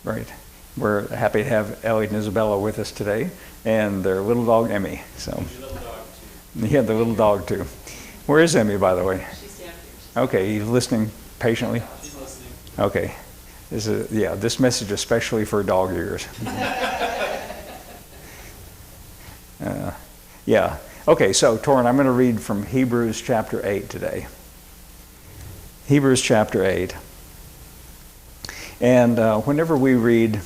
Right. We're happy to have Elliot and Isabella with us today, and their little dog, Emmy. So, Little dog too. yeah, the little dog, too. Where is Emmy, by the way? She's down here. Okay, you listening patiently? She's listening. Okay. This message especially for dog ears. Yeah. Okay, so, Torrin, I'm going to read from Hebrews chapter 8 today. Hebrews chapter 8. And whenever we read,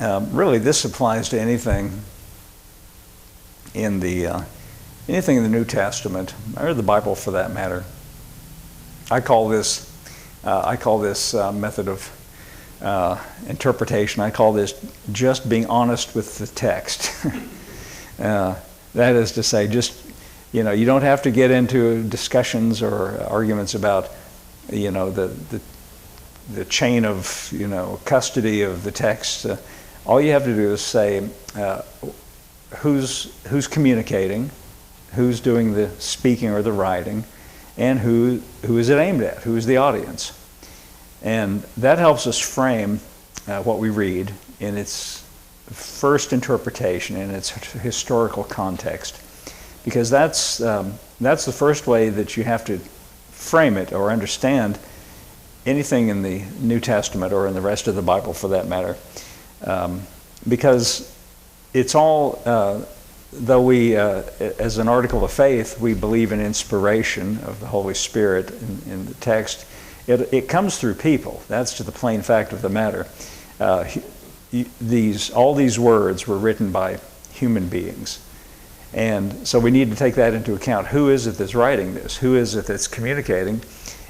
really this applies to anything in the New Testament, or the Bible for that matter. I call this method of interpretation, I call this just being honest with the text. That is to say, you don't have to get into discussions or arguments about, the chain of, custody of the text. All you have to do is say who's communicating, who's doing the speaking or the writing, and who is it aimed at, who is the audience. And that helps us frame what we read in its first interpretation, in its historical context. Because that's the first way that you have to frame it or understand anything in the New Testament or in the rest of the Bible for that matter. Because it's all, though we, as an article of faith, we believe in inspiration of the Holy Spirit in the text, it comes through people. That's to the plain fact of the matter. All these words were written by human beings. And so we need to take that into account. Who is it that's writing this? Who is it that's communicating?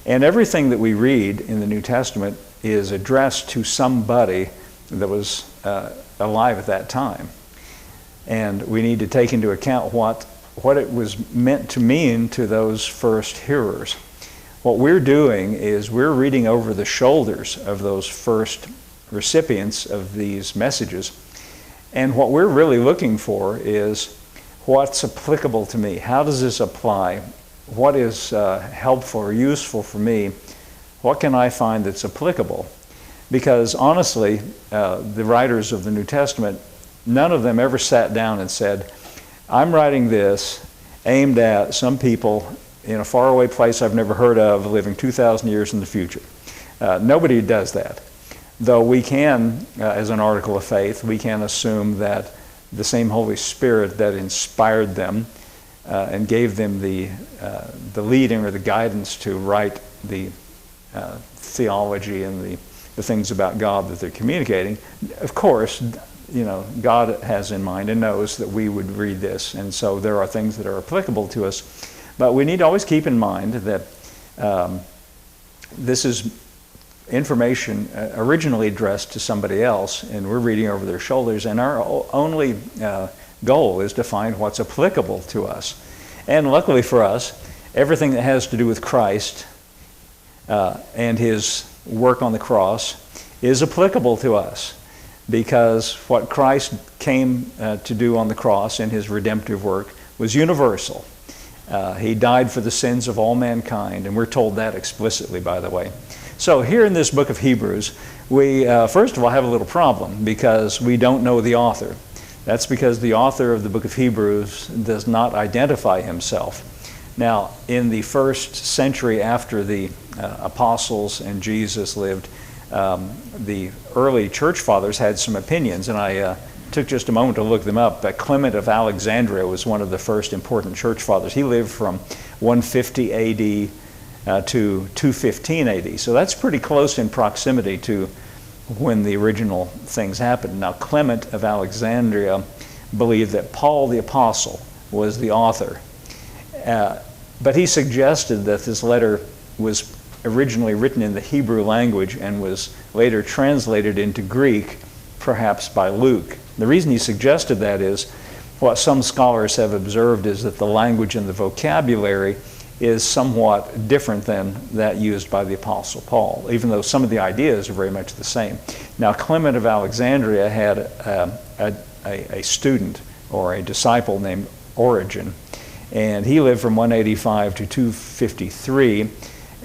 And everything that we read in the New Testament is addressed to somebody that was alive at that time. And we need to take into account what it was meant to mean to those first hearers. What we're doing is we're reading over the shoulders of those first recipients of these messages. And what we're really looking for is what's applicable to me. How does this apply? What is helpful or useful for me? What can I find that's applicable? Because honestly, the writers of the New Testament, none of them ever sat down and said, I'm writing this aimed at some people in a faraway place I've never heard of living 2,000 years in the future. Nobody does that. Though we can, as an article of faith, we can assume that the same Holy Spirit that inspired them and gave them the leading or the guidance to write the theology and the things about God that they're communicating. Of course, God has in mind and knows that we would read this, and so there are things that are applicable to us. But we need to always keep in mind that this is information originally addressed to somebody else, and we're reading over their shoulders, and our only goal is to find what's applicable to us. And luckily for us, everything that has to do with Christ and his work on the cross is applicable to us, because what Christ came to do on the cross in his redemptive work was universal. He died for the sins of all mankind, and we're told that explicitly, by the way. So here in this book of Hebrews, we first of all have a little problem because we don't know the author. That's because the author of the book of Hebrews does not identify himself. Now, in the first century after the apostles and Jesus lived, the early church fathers had some opinions, and I took just a moment to look them up. Clement of Alexandria was one of the first important church fathers. He lived from 150 A.D. To 215 A.D. So that's pretty close in proximity to when the original things happened. Now, Clement of Alexandria believed that Paul the Apostle was the author. But he suggested that this letter was originally written in the Hebrew language and was later translated into Greek, perhaps by Luke. The reason he suggested that is what some scholars have observed is that the language and the vocabulary is somewhat different than that used by the Apostle Paul, even though some of the ideas are very much the same. Now, Clement of Alexandria had a student or a disciple named Origen, and he lived from 185 to 253,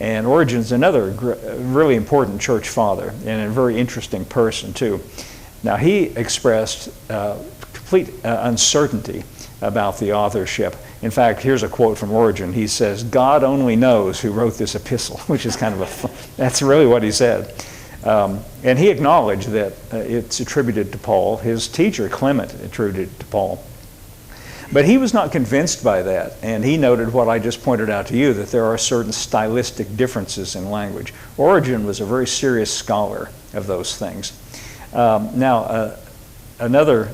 And Origen's another really important church father and a very interesting person too. Now he expressed complete uncertainty about the authorship. In fact, here's a quote from Origen. He says, "God only knows who wrote this epistle," which is kind of that's really what he said. And he acknowledged that it's attributed to Paul. His teacher, Clement, attributed it to Paul. But he was not convinced by that, and he noted what I just pointed out to you, that there are certain stylistic differences in language. Origen was a very serious scholar of those things. Another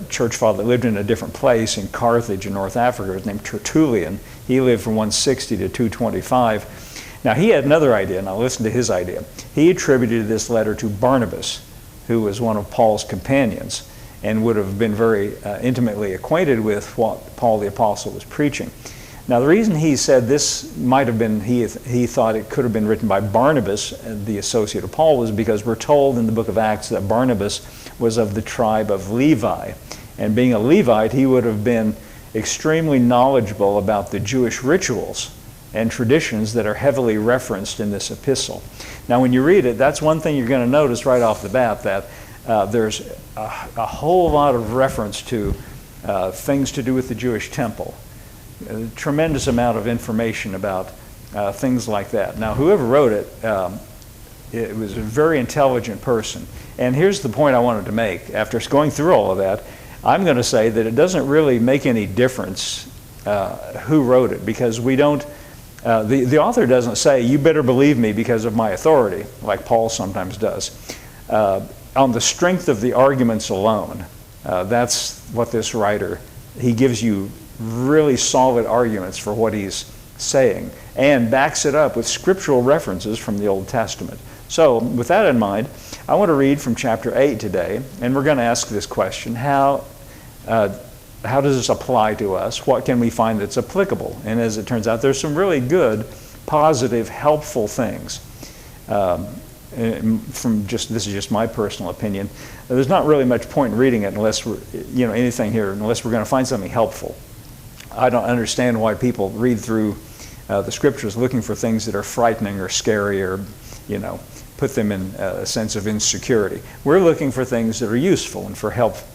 church father that lived in a different place in Carthage in North Africa was named Tertullian. He lived from 160 to 225. Now he had another idea. Now listen to his idea. He attributed this letter to Barnabas, who was one of Paul's companions and would have been very intimately acquainted with what Paul the Apostle was preaching. Now the reason he said this might have been, he thought it could have been written by Barnabas, the associate of Paul, was because we're told in the book of Acts that Barnabas was of the tribe of Levi. And being a Levite, he would have been extremely knowledgeable about the Jewish rituals and traditions that are heavily referenced in this epistle. Now when you read it, that's one thing you're going to notice right off the bat, that there's a whole lot of reference to things to do with the Jewish temple. A tremendous amount of information about things like that. Now whoever wrote it, it was a very intelligent person. And here's the point I wanted to make. After going through all of that, I'm going to say that it doesn't really make any difference who wrote it, because we don't, the author doesn't say, "You better believe me because of my authority," like Paul sometimes does. On the strength of the arguments alone, that's what this writer, he gives you really solid arguments for what he's saying and backs it up with scriptural references from the Old Testament. So with that in mind, I want to read from chapter 8 today, and we're going to ask this question: how does this apply to us? What can we find that's applicable? And as it turns out, there's some really good, positive, helpful things. This is just my personal opinion. There's not really much point in reading it unless we're, anything here, unless we're going to find something helpful. I don't understand why people read through the scriptures looking for things that are frightening or scary or, put them in a sense of insecurity. We're looking for things that are useful and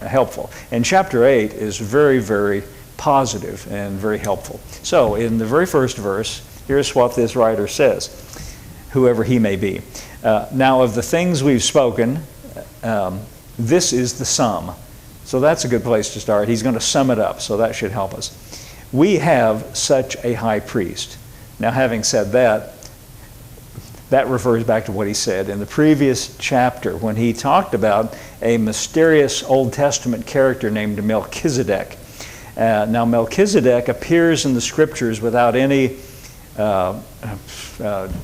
helpful. And chapter 8 is very, very positive and very helpful. So in the very first verse, here's what this writer says, whoever he may be. Now of the things we've spoken, this is the sum. So that's a good place to start. He's going to sum it up, so that should help us. We have such a high priest. Now having said that, that refers back to what he said in the previous chapter when he talked about a mysterious Old Testament character named Melchizedek. Now Melchizedek appears in the scriptures without any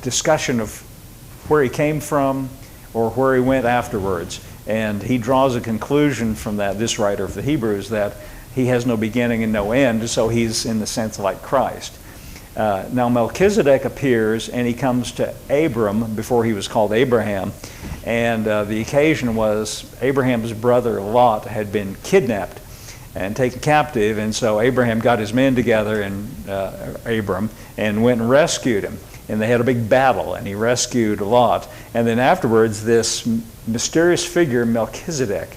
discussion of where he came from or where he went afterwards. And he draws a conclusion from that, this writer of the Hebrews, that he has no beginning and no end, so he's in the sense like Christ. Now Melchizedek appears, and he comes to Abram before he was called Abraham, and the occasion was Abraham's brother Lot had been kidnapped and taken captive, and so Abraham got his men together, and Abram, and went and rescued him. And they had a big battle, and he rescued Lot. And then afterwards, this mysterious figure, Melchizedek,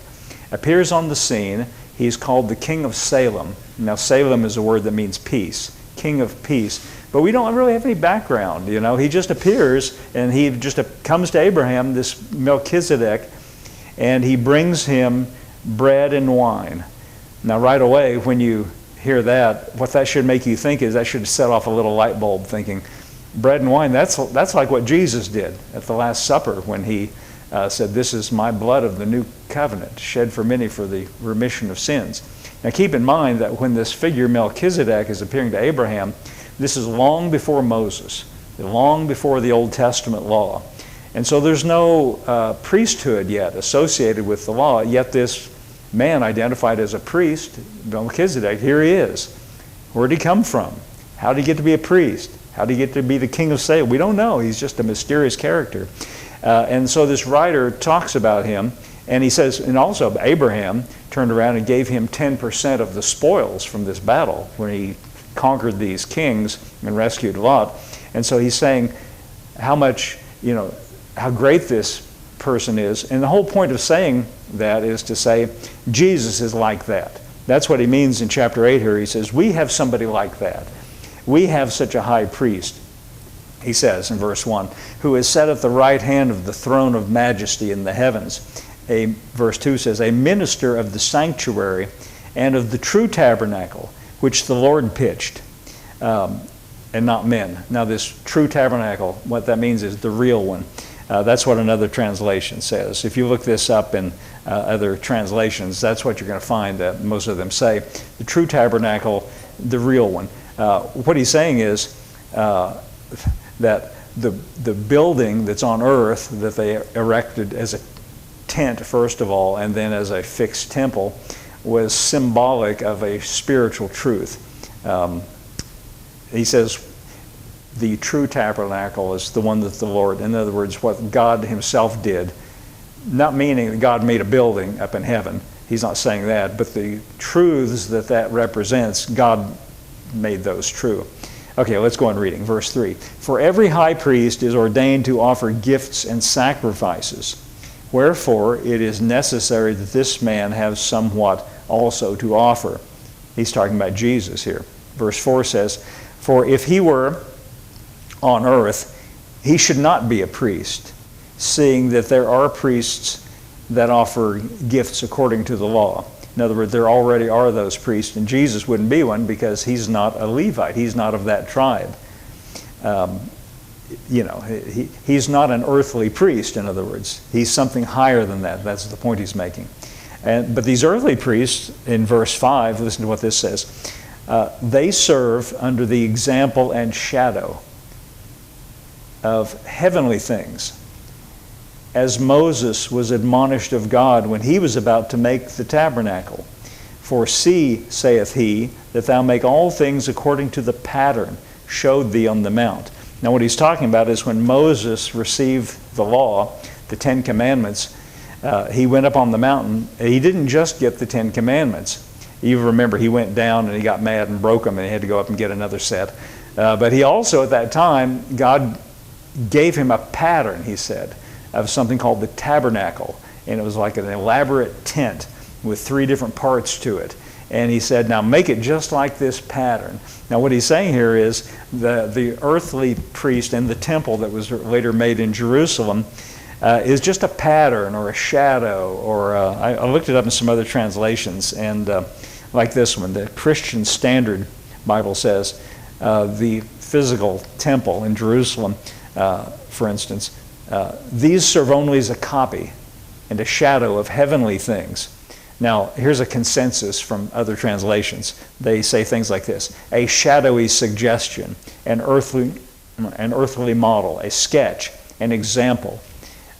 appears on the scene. He's called the King of Salem. Now Salem is a word that means peace. King of peace. But we don't really have any background, He just appears, and he just comes to Abraham, this Melchizedek, and he brings him bread and wine. Now right away, when you hear that, what that should make you think is that should set off a little light bulb thinking, bread and wine, that's like what Jesus did at the Last Supper when he said, "This is my blood of the new covenant, shed for many for the remission of sins." Now keep in mind that when this figure Melchizedek is appearing to Abraham, this is long before Moses, long before the Old Testament law. And so there's no priesthood yet associated with the law, yet this man identified as a priest, Melchizedek, here he is. Where did he come from? How did he get to be a priest? How did he get to be the king of Salem? We don't know. He's just a mysterious character. And so this writer talks about him, and he says, and also Abraham turned around and gave him 10% of the spoils from this battle when he conquered these kings and rescued Lot. And so he's saying, how much, how great this person is. And the whole point of saying that is to say, Jesus is like that. That's what he means in chapter 8 here. He says, we have somebody like that. We have such a high priest, he says in verse 1, who is set at the right hand of the throne of majesty in the heavens. Verse 2 says, a minister of the sanctuary and of the true tabernacle, which the Lord pitched, and not men. Now this true tabernacle, what that means is the real one. That's what another translation says. If you look this up in other translations, that's what you're going to find that most of them say. The true tabernacle, the real one. What he's saying is that the building that's on earth that they erected as a tent, first of all, and then as a fixed temple, was symbolic of a spiritual truth. He says the true tabernacle is the one that the Lord, in other words, what God himself did, not meaning that God made a building up in heaven. He's not saying that, but the truths that represents, God made those true. Okay, let's go on reading. Verse 3. For every high priest is ordained to offer gifts and sacrifices. Wherefore it is necessary that this man have somewhat also to offer. He's talking about Jesus here. Verse 4 says, for if he were on earth, he should not be a priest, seeing that there are priests that offer gifts according to the law. In other words, there already are those priests, and Jesus wouldn't be one because he's not a Levite. He's not of that tribe. He's not an earthly priest, in other words. He's something higher than that. That's the point he's making. But these earthly priests, in verse 5, listen to what this says. They serve under the example and shadow of heavenly things, as Moses was admonished of God when he was about to make the tabernacle. For see, saith he, that thou make all things according to the pattern showed thee on the mount. Now what he's talking about is when Moses received the law, the Ten Commandments, he went up on the mountain. He didn't just get the Ten Commandments. You remember he went down and he got mad and broke them and he had to go up and get another set. But he also, at that time, God gave him a pattern, he said, of something called the tabernacle. And it was like an elaborate tent with 3 different parts to it. And he said, now make it just like this pattern. Now what he's saying here is the earthly priest in the temple that was later made in Jerusalem is just a pattern or a shadow, or I looked it up in some other translations, and like this one, the Christian Standard Bible says the physical temple in Jerusalem, for instance, these serve only as a copy and a shadow of heavenly things. Now, here's a consensus from other translations. They say things like this: a shadowy suggestion, an earthly model, a sketch, an example,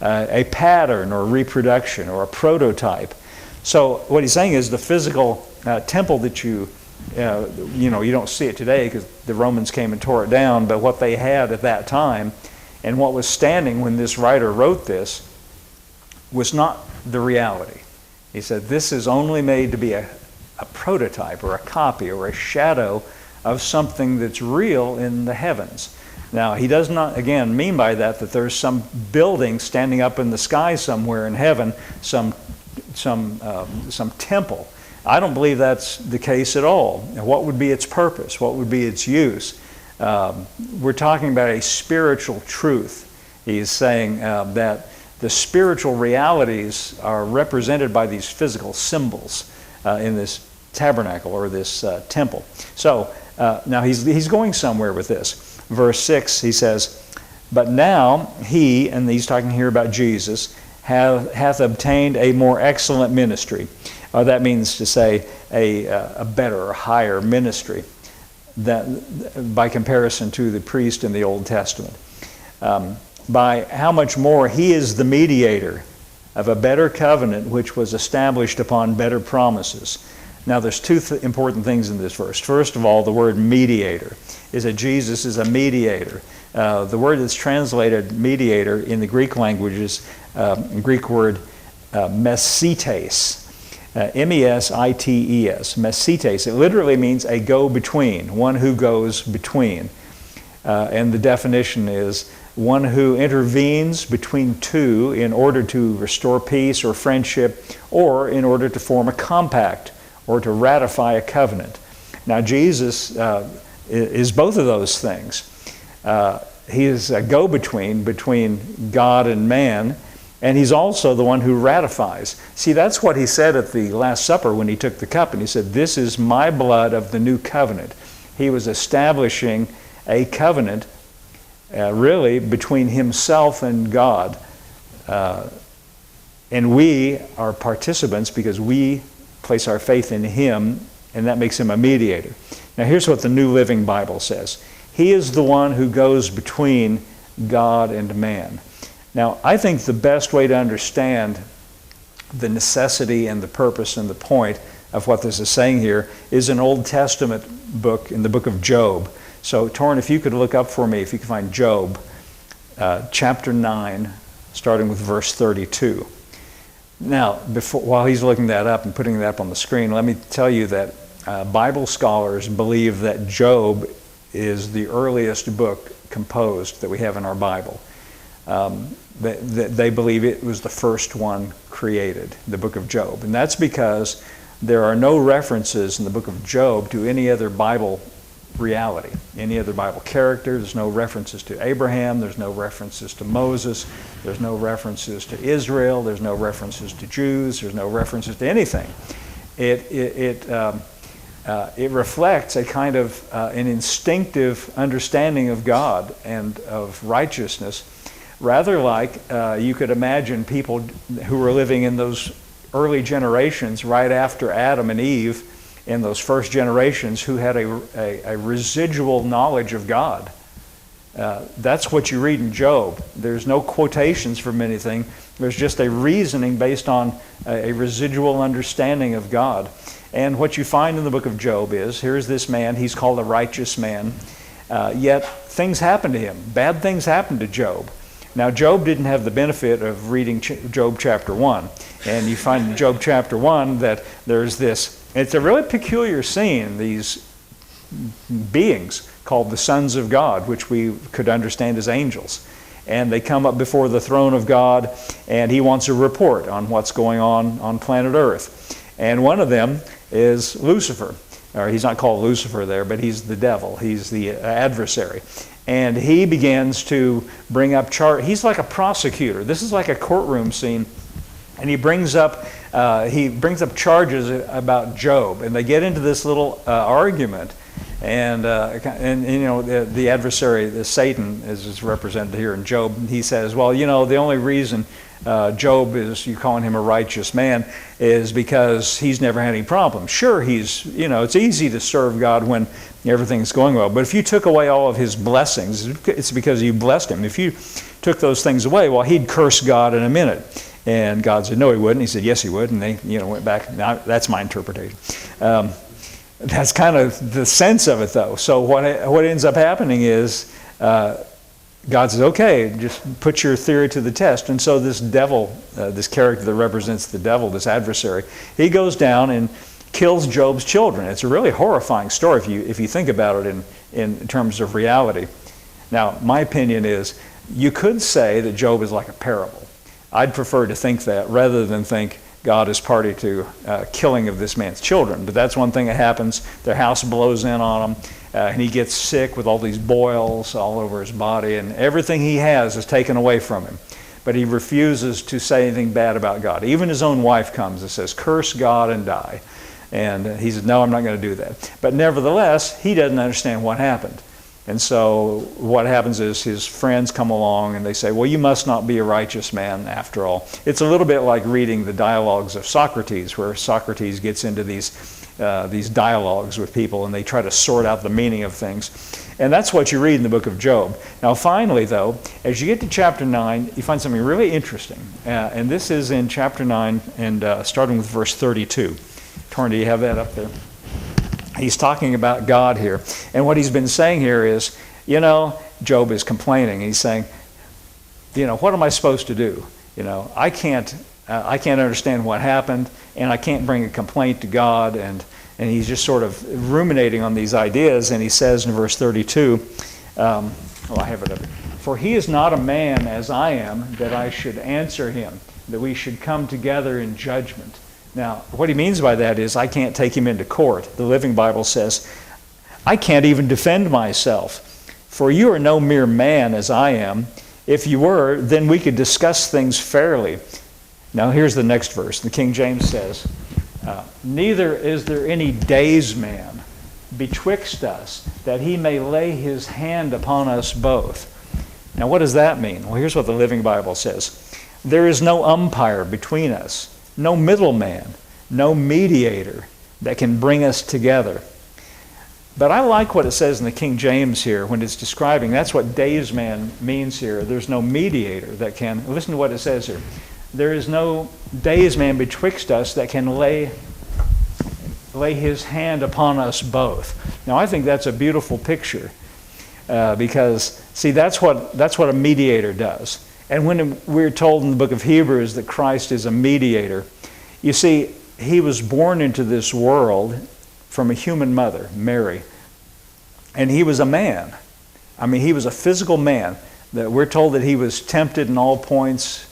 a pattern or reproduction or a prototype. So what he's saying is the physical temple that you don't see it today because the Romans came and tore it down, but what they had at that time and what was standing when this writer wrote this was not the reality. He said this is only made to be a prototype or a copy or a shadow of something that's real in the heavens. Now, he does not, again, mean by that there's some building standing up in the sky somewhere in heaven, some temple. I don't believe that's the case at all. Now, what would be its purpose? What would be its use? We're talking about a spiritual truth. He's saying that the spiritual realities are represented by these physical symbols in this tabernacle or this temple. So now he's going somewhere with this. Verse 6, he says, but now he, and he's talking here about Jesus, hath obtained a more excellent ministry. That means to say a better or higher ministry that, by comparison to the priest in the Old Testament. By how much more he is the mediator of a better covenant which was established upon better promises. Now there's 2 important things in this verse. First of all, the word mediator is that Jesus is a mediator. The word that's translated mediator in the Greek language is Greek word mesites. M-E-S-I-T-E-S, mesites. It literally means a go-between, one who goes between. And the definition is one who intervenes between two in order to restore peace or friendship, or in order to form a compact or to ratify a covenant. Now Jesus is both of those things. He is a go-between between God and man, and he's also the one who ratifies. See, that's what he said at the Last Supper when he took the cup, and he said, "This is my blood of the new covenant." He was establishing a covenant really between himself and God. And we are participants because we place our faith in him, and that makes him a mediator. Now here's what the New Living Bible says. He is the one who goes between God and man. Now I think the best way to understand the necessity and the purpose and the point of what this is saying here is an Old Testament book in the book of Job. So Torrin, if you could look up for me, if you can find Job, chapter 9, starting with verse 32. Now, while he's looking that up and putting that up on the screen, let me tell you that Bible scholars believe that Job is the earliest book composed that we have in our Bible. They believe it was the first one created, the book of Job. And that's because there are no references in the book of Job to any other Bible reality, any other Bible character. There's no references to Abraham, there's no references to Moses, there's no references to Israel, there's no references to Jews, there's no references to anything. It reflects a kind of an instinctive understanding of God and of righteousness, rather like you could imagine people who were living in those early generations right after Adam and Eve, in those first generations, who had a residual knowledge of God. That's what you read in Job. There's no quotations from anything. There's just a reasoning based on a residual understanding of God. And what you find in the book of Job is, here's this man, he's called a righteous man, yet things happen to him. Bad things happen to Job. Now, Job didn't have the benefit of reading Job chapter 1. And you find in Job chapter 1 that there's this, it's a really peculiar scene, these beings called the sons of God, which we could understand as angels. And they come up before the throne of God, and he wants a report on what's going on planet Earth. And one of them is Lucifer. Or he's not called Lucifer there, but he's the devil. He's the adversary. And he begins to bring up he's like a prosecutor. This is like a courtroom scene. And he brings up charges about Job, and they get into this little argument. And you know, the adversary, Satan, is represented here in Job. He says, well, you know, the only reason Job is, you're calling him a righteous man, is because he's never had any problems. Sure, it's easy to serve God when everything's going well, but if you took away all of his blessings, it's because you blessed him. If you took those things away, well, he'd curse God in a minute. And God said, no, he wouldn't. He said, yes, he would. And they went back. Now, that's my interpretation. That's kind of the sense of it, though. So what ends up happening is God says, okay, just put your theory to the test. And so this devil, this character that represents the devil, this adversary, he goes down and kills Job's children. It's a really horrifying story if you think about it in terms of reality. Now, my opinion is you could say that Job is like a parable. I'd prefer to think that rather than think God is party to killing of this man's children. But that's one thing that happens. Their house blows in on him, and he gets sick with all these boils all over his body, and everything he has is taken away from him. But he refuses to say anything bad about God. Even his own wife comes and says, curse God and die. And he says, no, I'm not going to do that. But nevertheless, he doesn't understand what happened. And so what happens is his friends come along and they say, well, you must not be a righteous man after all. It's a little bit like reading the dialogues of Socrates, where Socrates gets into these dialogues with people and they try to sort out the meaning of things. And that's what you read in the book of Job. Now finally, though, as you get to chapter 9, you find something really interesting. And this is in chapter 9, and starting with verse 32. Torrin, do you have that up there? He's talking about God here. And what he's been saying here is, Job is complaining. He's saying, what am I supposed to do? I can't understand what happened, and I can't bring a complaint to God. And he's just sort of ruminating on these ideas. And he says in verse 32, I have it up here. For he is not a man as I am, that I should answer him, that we should come together in judgment. Now, what he means by that is I can't take him into court. The Living Bible says, I can't even defend myself. For you are no mere man as I am. If you were, then we could discuss things fairly. Now here's the next verse. The King James says, neither is there any daysman betwixt us, that he may lay his hand upon us both. Now what does that mean? Well, here's what the Living Bible says. There is no umpire between us, no middleman, no mediator that can bring us together. But I like what it says in the King James here when it's describing, that's what daysman means here. There's no mediator that can, listen to what it says here. There is no daysman betwixt us that can lay his hand upon us both. Now I think that's a beautiful picture because, see, that's what a mediator does. And when we're told in the book of Hebrews that Christ is a mediator, you see, he was born into this world from a human mother, Mary. And he was a man. I mean, he was a physical man. That we're told that he was tempted in all points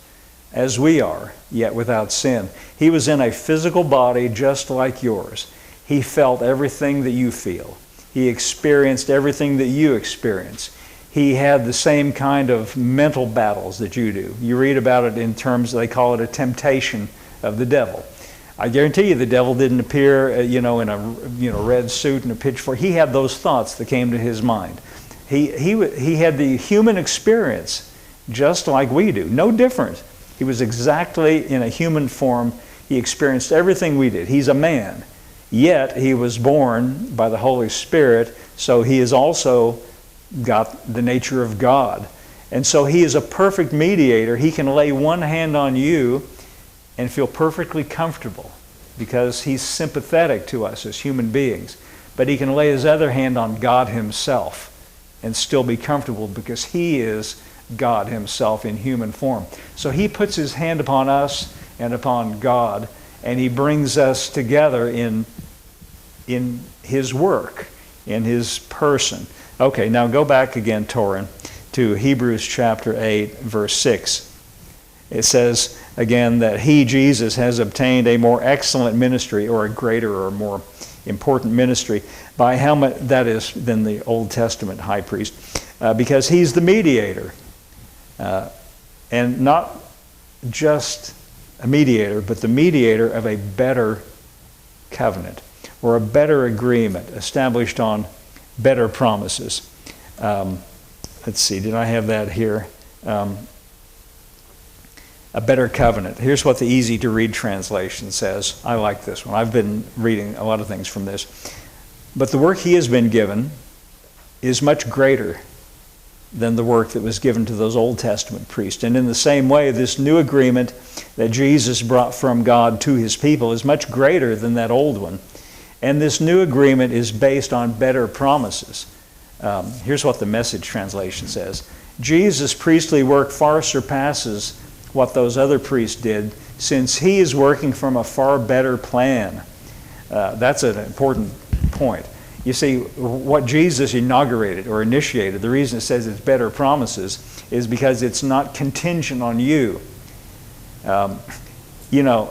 as we are, yet without sin. He was in a physical body just like yours. He felt everything that you feel. He experienced everything that you experience. He had the same kind of mental battles that you do. You read about it in terms, they call it a temptation of the devil. I guarantee you the devil didn't appear, in a red suit and a pitchfork. He had those thoughts that came to his mind. He had the human experience just like we do, no different. He was exactly in a human form. He experienced everything we did. He's a man, yet he was born by the Holy Spirit, so he has also got the nature of God. And so he is a perfect mediator. He can lay one hand on you and feel perfectly comfortable because he's sympathetic to us as human beings. But he can lay his other hand on God himself and still be comfortable because he is God himself in human form. So he puts his hand upon us and upon God, and he brings us together in his work, in his person. Okay, now go back again, Torin, to Hebrews chapter 8, verse 6. It says again that he, Jesus, has obtained a more excellent ministry, or a greater or more important ministry, by how much that is than the Old Testament high priest, because he's the mediator. And not just a mediator, but the mediator of a better covenant, or a better agreement established on better promises. Let's see, did I have that here? A better covenant. Here's what the easy-to-read translation says. I like this one. I've been reading a lot of things from this. But the work he has been given is much greater than the work that was given to those Old Testament priests. And in the same way, this new agreement that Jesus brought from God to his people is much greater than that old one. And this new agreement is based on better promises. Here's what the Message translation says. Jesus' priestly work far surpasses what those other priests did, since he is working from a far better plan. That's an important point. You see, what Jesus inaugurated or initiated, the reason it says it's better promises, is because it's not contingent on you. Well,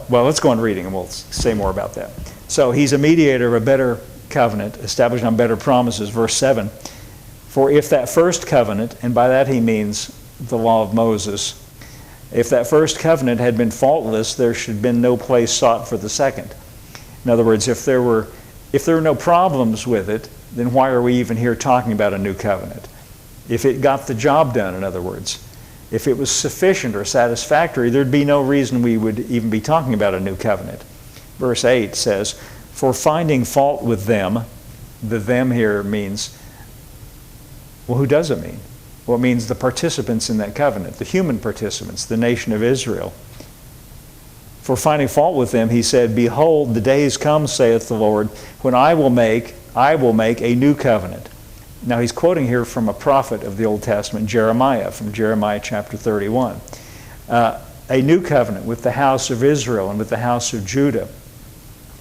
let's go on reading and we'll say more about that. So he's a mediator of a better covenant, established on better promises. Verse 7, for if that first covenant, and by that he means the law of Moses, if that first covenant had been faultless, there should have been no place sought for the second. In other words, if there were no problems with it, then why are we even here talking about a new covenant? If it got the job done, in other words, if it was sufficient or satisfactory, there'd be no reason we would even be talking about a new covenant. Verse 8 says, for finding fault with them, the them here means, well, who does it mean? Well, it means the participants in that covenant, the human participants, the nation of Israel. For finding fault with them, he said, behold, the days come, saith the Lord, when I will make a new covenant. Now he's quoting here from a prophet of the Old Testament, Jeremiah, from Jeremiah chapter 31. A new covenant with the house of Israel and with the house of Judah.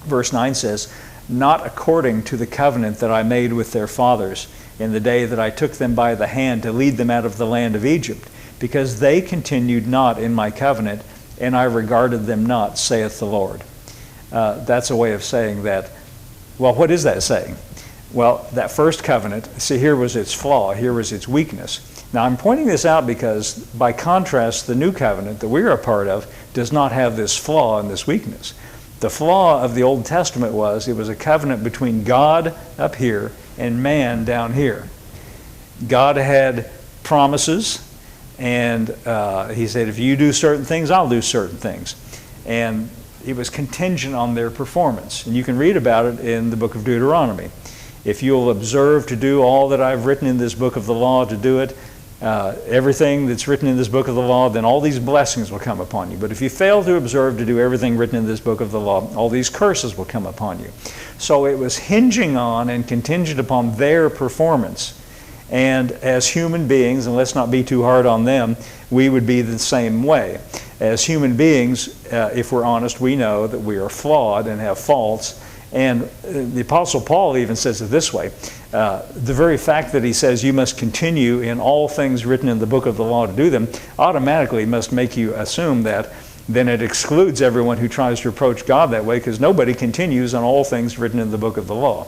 Verse 9 says, not according to the covenant that I made with their fathers, in the day that I took them by the hand to lead them out of the land of Egypt, because they continued not in my covenant, and I regarded them not, saith the Lord. That's a way of saying that. Well, what is that saying? Well, that first covenant, see, here was its flaw, here was its weakness. Now, I'm pointing this out because, by contrast, the new covenant that we're a part of does not have this flaw and this weakness. The flaw of the Old Testament was it was a covenant between God up here and man down here. God had promises, and he said, if you do certain things, I'll do certain things. And it was contingent on their performance. And you can read about it in the book of Deuteronomy. If you'll observe to do all that I've written in this book of the law, to do it, everything that's written in this book of the law, then all these blessings will come upon you. But if you fail to observe to do everything written in this book of the law, all these curses will come upon you. So it was hinging on and contingent upon their performance. And as human beings, and let's not be too hard on them, we would be the same way. As human beings, if we're honest, we know that we are flawed and have faults. And the Apostle Paul even says it this way. The very fact that he says you must continue in all things written in the book of the law to do them automatically must make you assume that then it excludes everyone who tries to approach God that way, because nobody continues on all things written in the book of the law.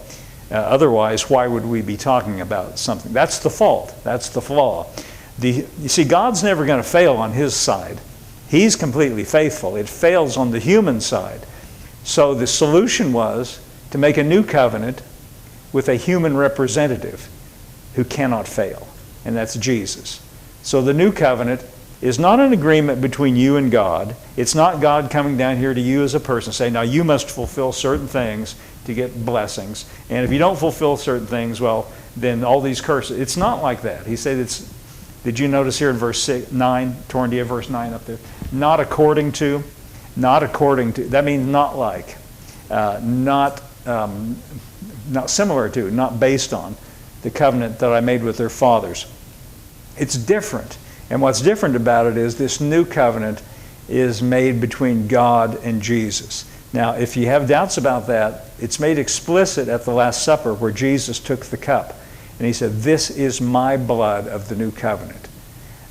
Otherwise, why would we be talking about something? That's the fault. That's the flaw. You see, God's never going to fail on his side. He's completely faithful. It fails on the human side. So the solution was to make a new covenant with a human representative who cannot fail, and that's Jesus. So the new covenant is not an agreement between you and God. It's not God coming down here to you as a person saying, now you must fulfill certain things to get blessings. And if you don't fulfill certain things, well, then all these curses. It's not like that. He said it's, did you notice here in verse 9, torn to you, verse 9 up there? Not according to, that means not like, not similar to, not based on the covenant that I made with their fathers. It's different. And what's different about it is this new covenant is made between God and Jesus. Now, if you have doubts about that, it's made explicit at the Last Supper where Jesus took the cup. And he said, this is my blood of the new covenant.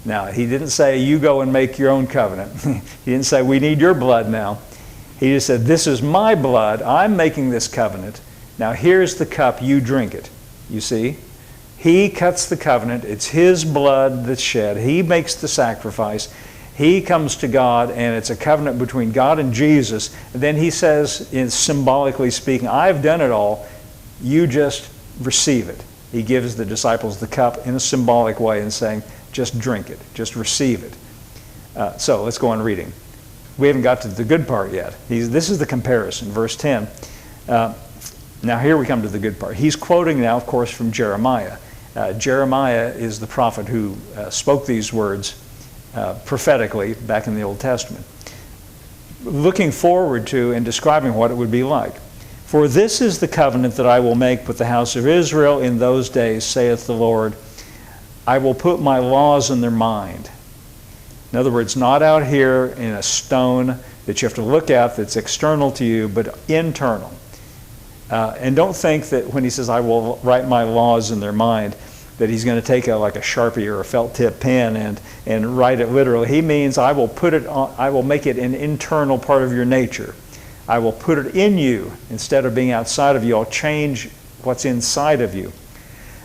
Now, he didn't say, you go and make your own covenant. He didn't say, we need your blood now. He just said, this is my blood. I'm making this covenant. Now, here's the cup. You drink it. You see? He cuts the covenant. It's his blood that's shed. He makes the sacrifice. He comes to God, and it's a covenant between God and Jesus. And then he says, symbolically speaking, I've done it all. You just receive it. He gives the disciples the cup in a symbolic way and saying, just drink it. Just receive it. So let's go on reading. We haven't got to the good part yet. This is the comparison, verse 10. Now here we come to the good part. He's quoting now, of course, from Jeremiah. Jeremiah is the prophet who spoke these words prophetically back in the Old Testament, looking forward to and describing what it would be like. For this is the covenant that I will make with the house of Israel in those days, saith the Lord. I will put my laws in their mind. In other words, not out here in a stone that you have to look at that's external to you, but internal. And don't think that when he says, I will write my laws in their mind, that he's going to take like a Sharpie or a felt tip pen and write it literally. He means I will put it on, I will make it an internal part of your nature. I will put it in you instead of being outside of you. I'll change what's inside of you.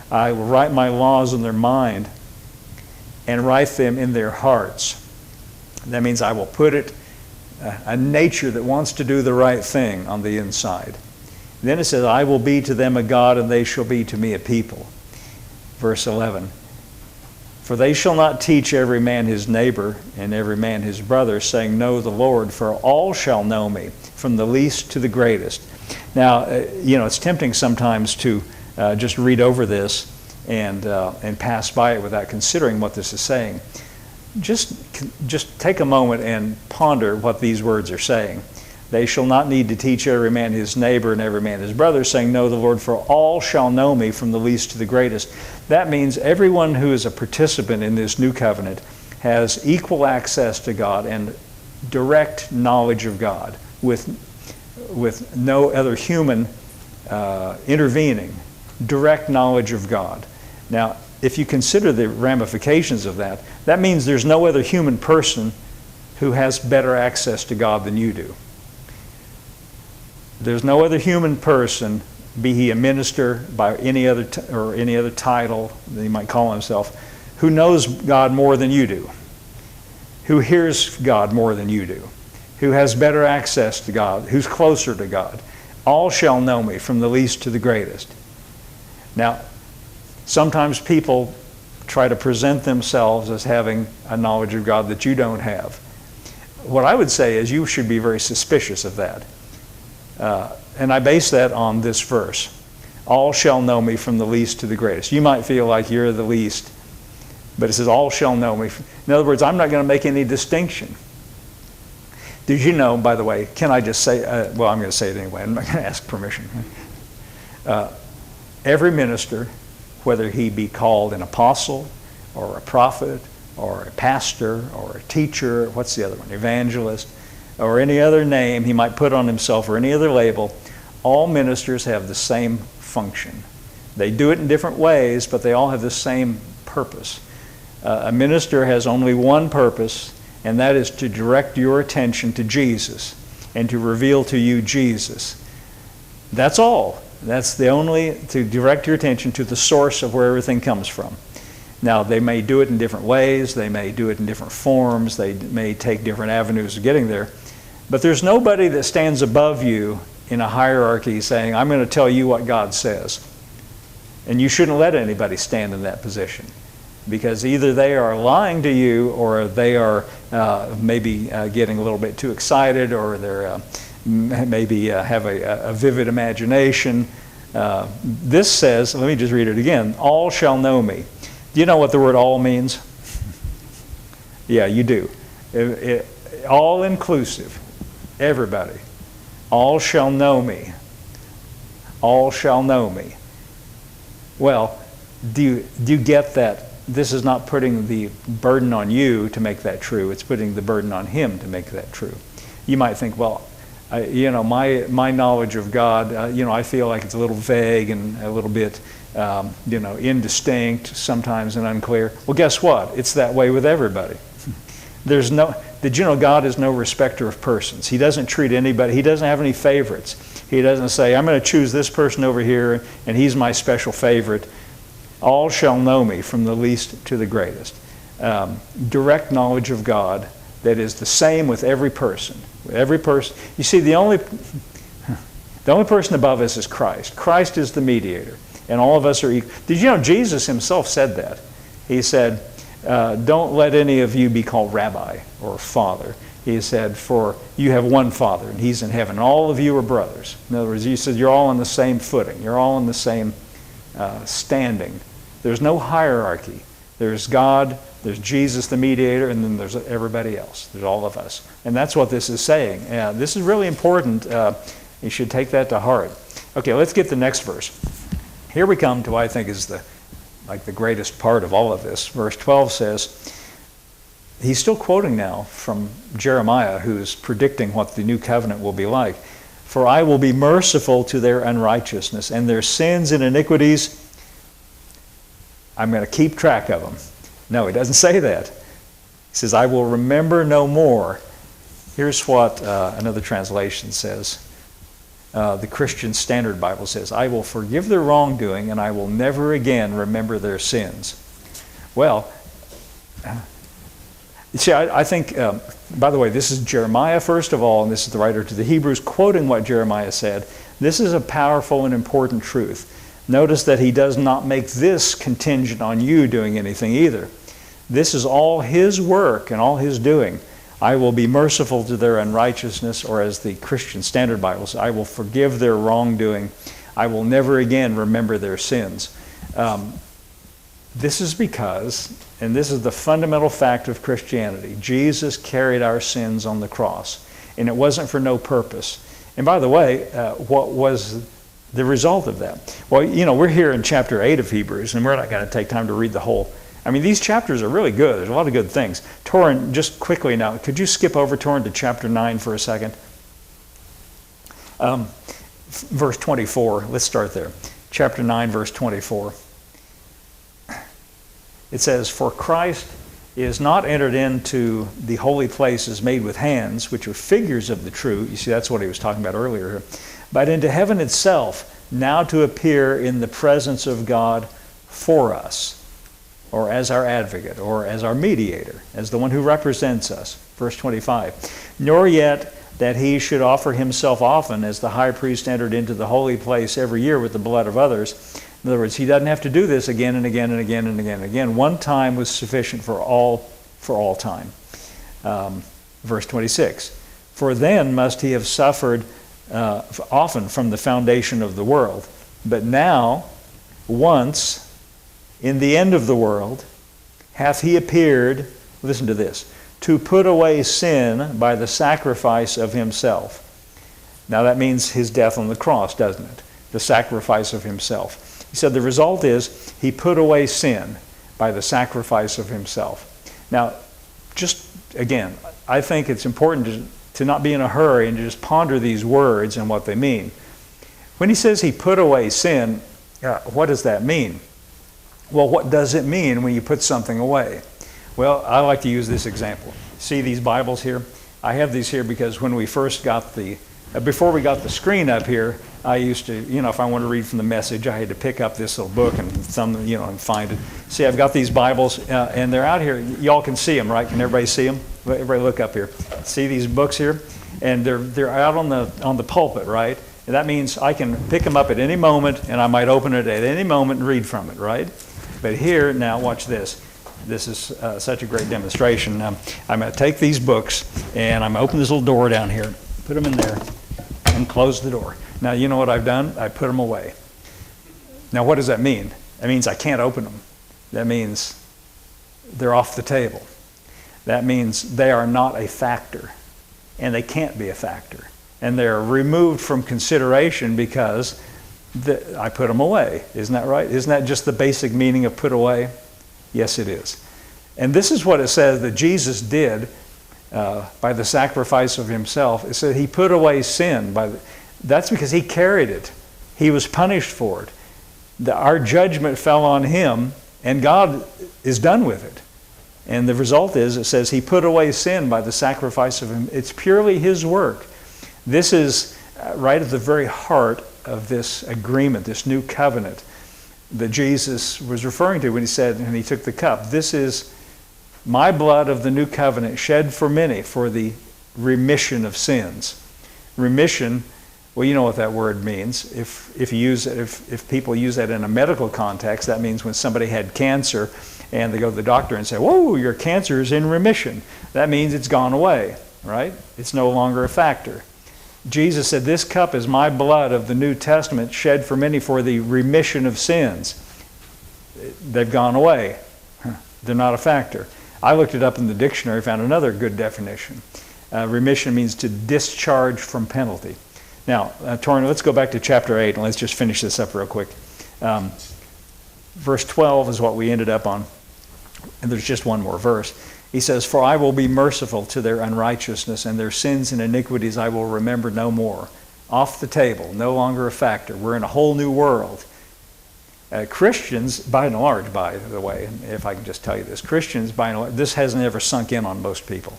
I will write my laws in their mind and write them in their hearts. That means I will put it, a nature that wants to do the right thing on the inside. Then it says, I will be to them a God, and they shall be to me a people. Verse 11, for they shall not teach every man his neighbor and every man his brother, saying, know the Lord, for all shall know me, from the least to the greatest. Now, it's tempting sometimes to just read over this and pass by it without considering what this is saying. Just take a moment and ponder what these words are saying. They shall not need to teach every man his neighbor and every man his brother, saying, know the Lord, for all shall know me, from the least to the greatest. That means everyone who is a participant in this new covenant has equal access to God and direct knowledge of God with no other human intervening. Direct knowledge of God. Now, if you consider the ramifications of that, that means there's no other human person who has better access to God than you do. There's no other human person, be he a minister by any other or any other title that he might call himself, who knows God more than you do, who hears God more than you do, who has better access to God, who's closer to God. All shall know me, from the least to the greatest. Now, sometimes people try to present themselves as having a knowledge of God that you don't have. What I would say is you should be very suspicious of that. And I base that on this verse. All shall know me, from the least to the greatest. You might feel like you're the least, but it says all shall know me. In other words, I'm not going to make any distinction. Did you know, by the way, can I just say, well, I'm going to say it anyway. I'm not going to ask permission. Every minister, whether he be called an apostle or a prophet or a pastor or a teacher, what's the other one, evangelist, or any other name he might put on himself or any other label, all ministers have the same function. They do it in different ways, but they all have the same purpose. A minister has only one purpose, and that is to direct your attention to Jesus and to reveal to you Jesus. That's all. That's the only, to direct your attention to the source of where everything comes from. Now, they may do it in different ways, they may do it in different forms, they may take different avenues of getting there, but there's nobody that stands above you in a hierarchy saying, I'm going to tell you what God says. And you shouldn't let anybody stand in that position, because either they are lying to you or they are maybe getting a little bit too excited, or they're maybe have a vivid imagination. This says, let me just read it again, all shall know me. Do you know what the word all means? Yeah, you do. All inclusive, everybody. All shall know me. All shall know me. Well, do you get that? This is not putting the burden on you to make that true. It's putting the burden on Him to make that true. You might think, well, my knowledge of God, I feel like it's a little vague and a little bit, indistinct sometimes and unclear. Well, guess what? It's that way with everybody. Did you know God is no respecter of persons? He doesn't treat anybody, He doesn't have any favorites. He doesn't say, I'm going to choose this person over here and he's my special favorite. All shall know me, from the least to the greatest. Direct knowledge of God that is the same with every person. Every person. You see, the only person above us is Christ. Christ is the mediator, and all of us are equal. Did you know Jesus Himself said that? He said, don't let any of you be called rabbi or father. He said, for you have one Father, and He's in heaven. All of you are brothers. In other words, He said, you're all on the same footing. You're all on the same standing. There's no hierarchy. There's God, there's Jesus the mediator, and then there's everybody else. There's all of us. And that's what this is saying. This is really important. You should take that to heart. Okay, let's get the next verse. Here we come to what I think is the greatest part of all of this. Verse 12 says, he's still quoting now from Jeremiah, who's predicting what the new covenant will be like. For I will be merciful to their unrighteousness, and their sins and iniquities, I'm going to keep track of them. No, he doesn't say that. He says, I will remember no more. Here's what another translation says. The Christian Standard Bible says, I will forgive their wrongdoing, and I will never again remember their sins. Well, see, I think, by the way, this is Jeremiah first of all, and this is the writer to the Hebrews quoting what Jeremiah said. This is a powerful and important truth. Notice that he does not make this contingent on you doing anything either. This is all His work and all His doing. I will be merciful to their unrighteousness, or as the Christian Standard Bible says, I will forgive their wrongdoing. I will never again remember their sins. This is because, and this is the fundamental fact of Christianity, Jesus carried our sins on the cross, and it wasn't for no purpose. And by the way, what was the result of that? Well, we're here in chapter 8 of Hebrews, and we're not going to take time to read the whole. I mean, these chapters are really good. There's a lot of good things. Torrin, just quickly now, could you skip over, Torrin, to chapter 9 for a second? Verse 24, let's start there. Chapter 9, verse 24. It says, "For Christ is not entered into the holy places made with hands, which are figures of the true." You see, that's what he was talking about earlier. "But into heaven itself, now to appear in the presence of God for us," or as our advocate, or as our mediator, as the one who represents us. Verse 25, "Nor yet that he should offer himself often, as the high priest entered into the holy place every year with the blood of others." In other words, he doesn't have to do this again and again and again and again and again. One time was sufficient for all time. Verse 26, "For then must he have suffered often from the foundation of the world. But now, once, in the end of the world, hath he appeared," listen to this, "to put away sin by the sacrifice of himself." Now that means his death on the cross, doesn't it? The sacrifice of himself. He said the result is he put away sin by the sacrifice of himself. Now, just again, I think it's important to not be in a hurry and to just ponder these words and what they mean. When he says he put away sin, what does that mean? Well, what does it mean when you put something away? Well, I like to use this example. See these Bibles here? I have these here because when we first got before we got the screen up here, I used to, if I wanted to read from the Message, I had to pick up this little book and and find it. See, I've got these Bibles, and they're out here. Y'all can see them, right? Can everybody see them? Everybody look up here. See these books here? And they're out on the pulpit, right? And that means I can pick them up at any moment, and I might open it at any moment and read from it, right? But here, now watch this. This is such a great demonstration. I'm going to take these books, and I'm going to open this little door down here, put them in there, and close the door. Now, you know what I've done? I put them away. Now, what does that mean? That means I can't open them. That means they're off the table. That means they are not a factor, and they can't be a factor. And they're removed from consideration because I put them away. Isn't that right? Isn't that just the basic meaning of put away? Yes, it is. And this is what it says that Jesus did by the sacrifice of himself. It said he put away sin. That's because he carried it. He was punished for it. Our judgment fell on him, and God is done with it. And the result is, it says he put away sin by the sacrifice of him. It's purely his work. This is right at the very heart of this agreement, this new covenant that Jesus was referring to when he said, and he took the cup, "This is my blood of the new covenant shed for many for the remission of sins." Remission, well, you know what that word means. If people use that in a medical context, that means when somebody had cancer and they go to the doctor and say, "Whoa, your cancer is in remission." That means it's gone away, right? It's no longer a factor. Jesus said, "This cup is my blood of the New Testament shed for many for the remission of sins." They've gone away. They're not a factor. I looked it up in the dictionary, found another good definition. Remission means to discharge from penalty. Now, Torrin, let's go back to chapter 8 and let's just finish this up real quick. Verse 12 is what we ended up on. And there's just one more verse. He says, "For I will be merciful to their unrighteousness, and their sins and iniquities I will remember no more." Off the table, no longer a factor. We're in a whole new world. Christians, by and large, by the way, if I can just tell you this, Christians, by and large, this has never sunk in on most people.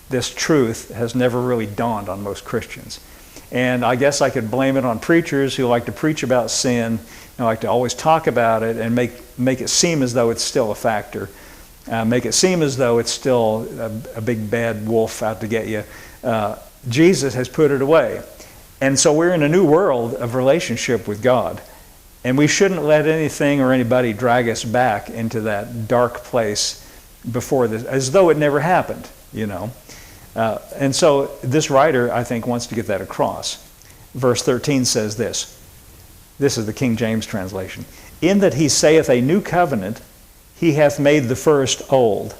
This truth has never really dawned on most Christians. And I guess I could blame it on preachers who like to preach about sin, who like to always talk about it and make it seem as though it's still a factor. Make it seem as though it's still a big bad wolf out to get you. Jesus has put it away. And so we're in a new world of relationship with God. And we shouldn't let anything or anybody drag us back into that dark place before this, as though it never happened, And so this writer, I think, wants to get that across. Verse 13 says this. This is the King James translation. "In that he saith a new covenant, he hath made the first old."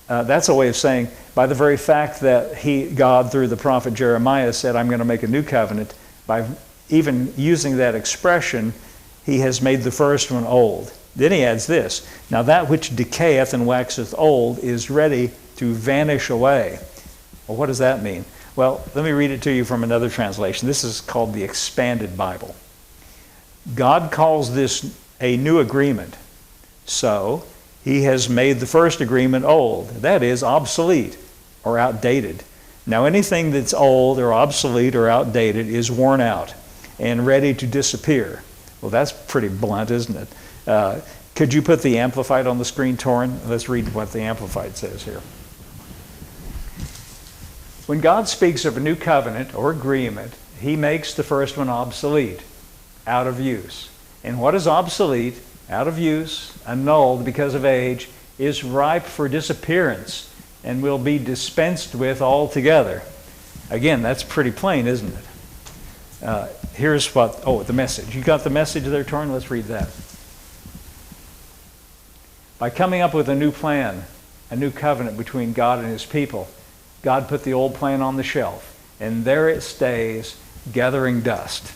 That's a way of saying, by the very fact that God, through the prophet Jeremiah, said, "I'm going to make a new covenant," by even using that expression, he has made the first one old. Then he adds this, "Now that which decayeth and waxeth old is ready to vanish away." Well, what does that mean? Well, let me read it to you from another translation. This is called the Expanded Bible. God calls this a new agreement. So, He has made the first agreement old, that is, obsolete or outdated. Now anything that's old or obsolete or outdated is worn out and ready to disappear. Well, that's pretty blunt, isn't it? Could you put the Amplified on the screen, Torrin? Let's read what the Amplified says here. When God speaks of a new covenant or agreement, he makes the first one obsolete, out of use. And what is obsolete, out of use, annulled because of age, is ripe for disappearance and will be dispensed with altogether. Again, that's pretty plain, isn't it? Here's what, the message. You got the message there, Torrin? Let's read that. By coming up with a new plan, a new covenant between God and his people, God put the old plan on the shelf, and there it stays, gathering dust.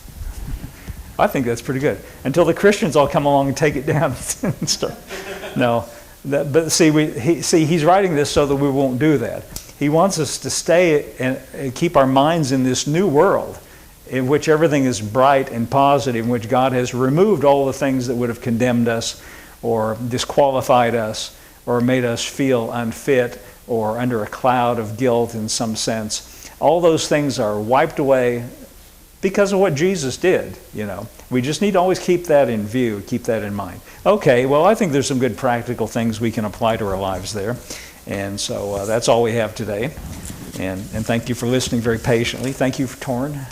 I think that's pretty good. Until the Christians all come along and take it down and stuff. No, but he's writing this so that we won't do that. He wants us to stay and keep our minds in this new world in which everything is bright and positive, in which God has removed all the things that would have condemned us or disqualified us or made us feel unfit or under a cloud of guilt in some sense. All those things are wiped away because of what Jesus did, We just need to always keep that in view, keep that in mind. Okay, well, I think there's some good practical things we can apply to our lives there. And so that's all we have today. And thank you for listening very patiently. Thank you, Torrin.